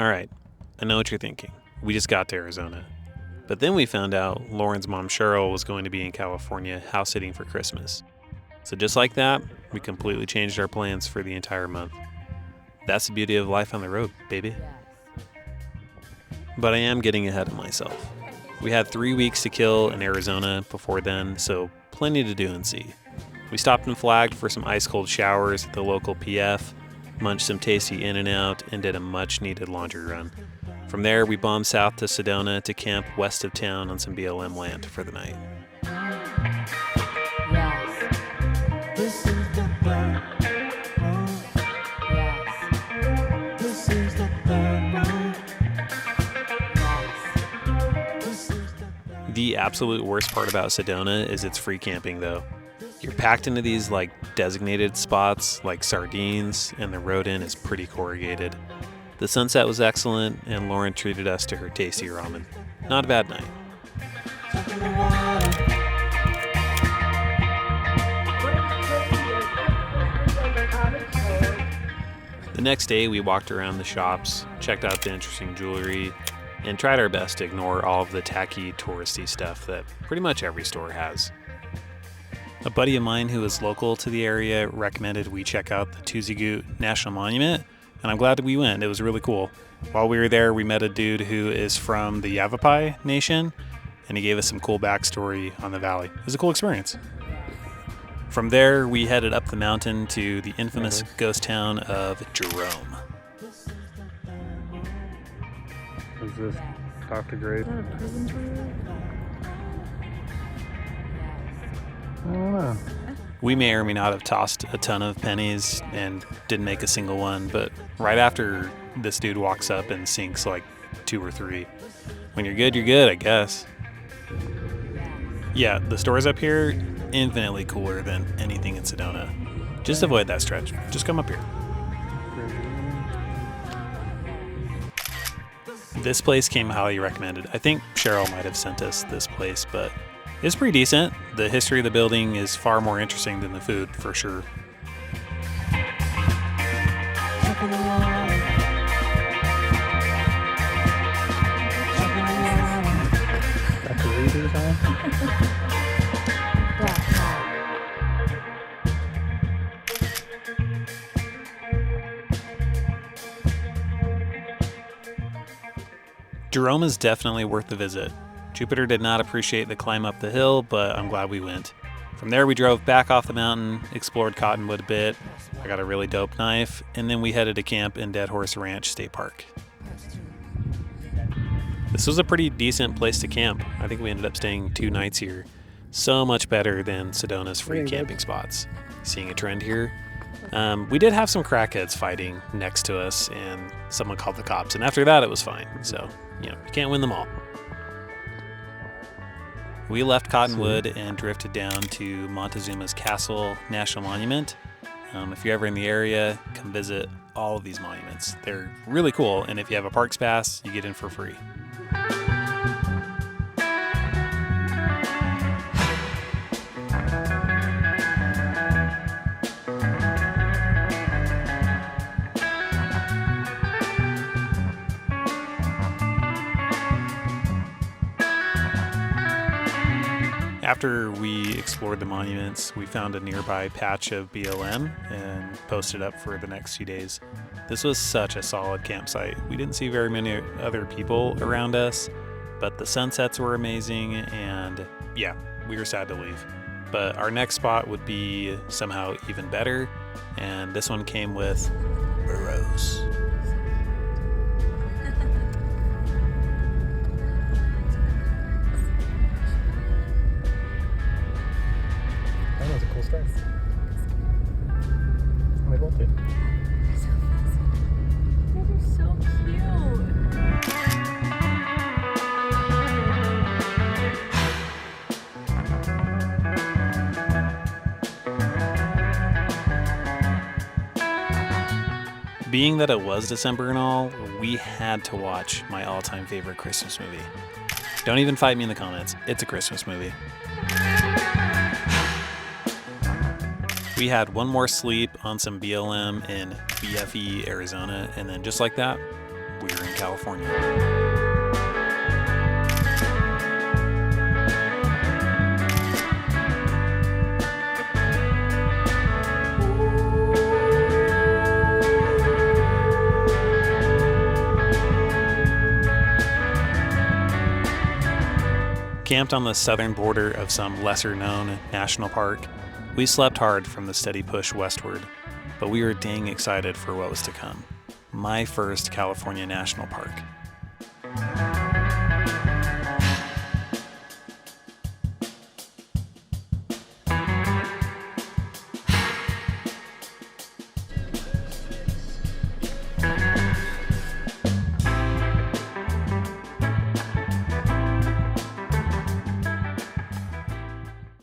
All right, I know what you're thinking. We just got to Arizona. But then we found out Lauren's mom Cheryl was going to be in California house sitting for Christmas. So just like that, we completely changed our plans for the entire month. That's the beauty of life on the road, baby. But I am getting ahead of myself. We had 3 weeks to kill in Arizona before then, so plenty to do and see. We stopped and flagged for some ice-cold showers at the local PF, munched some tasty In-N-Out, and did a much-needed laundry run. From there, we bombed south to Sedona to camp west of town on some BLM land for the night. The absolute worst part about Sedona is it's free camping though. You're packed into these designated spots like sardines, and the road in is pretty corrugated. The sunset was excellent, and Lauren treated us to her tasty ramen. Not a bad night. The next day we walked around the shops, checked out the interesting jewelry, and tried our best to ignore all of the tacky, touristy stuff that pretty much every store has. A buddy of mine who is local to the area recommended we check out the Tuzigoot National Monument, and I'm glad that we went. It was really cool. While we were there, we met a dude who is from the Yavapai Nation, and he gave us some cool backstory on the valley. It was a cool experience. From there, we headed up the mountain to the infamous ghost town of Jerome. Is this Dr. Grade? I don't know. We may or may not have tossed a ton of pennies and didn't make a single one, but right after this dude walks up and sinks 2 or 3. When you're good, I guess. Yeah, the stores up here, infinitely cooler than anything in Sedona. Just avoid that stretch. Just come up here. This place came highly recommended. I think Cheryl might have sent us this place, but it's pretty decent. The history of the building is far more interesting than the food, for sure. Dr. Reed or something? Jerome is definitely worth the visit. Jupiter did not appreciate the climb up the hill, but I'm glad we went. From there, we drove back off the mountain, explored Cottonwood a bit. I got a really dope knife, and then we headed to camp in Dead Horse Ranch State Park. This was a pretty decent place to camp. I think we ended up staying 2 nights here. So much better than Sedona's free camping spots. Seeing a trend here? We did have some crackheads fighting next to us, and someone called the cops, and after that it was fine. So, you can't win them all. We left Cottonwood and drifted down to Montezuma's Castle National Monument. If you're ever in the area, come visit all of these monuments. They're really cool, and if you have a Parks Pass, you get in for free. After we explored the monuments, we found a nearby patch of BLM and posted up for the next few days. This was such a solid campsite. We didn't see very many other people around us, but the sunsets were amazing, and yeah, we were sad to leave. But our next spot would be somehow even better, and this one came with burros. That was a cool start. They both did. They're so cute. Being that it was December and all, we had to watch my all-time favorite Christmas movie. Don't even fight me in the comments. It's a Christmas movie. We had one more sleep on some BLM in BFE, Arizona, and then just like that, we were in California. Camped on the southern border of some lesser-known national park, we slept hard from the steady push westward, but we were dang excited for what was to come. My first California national park.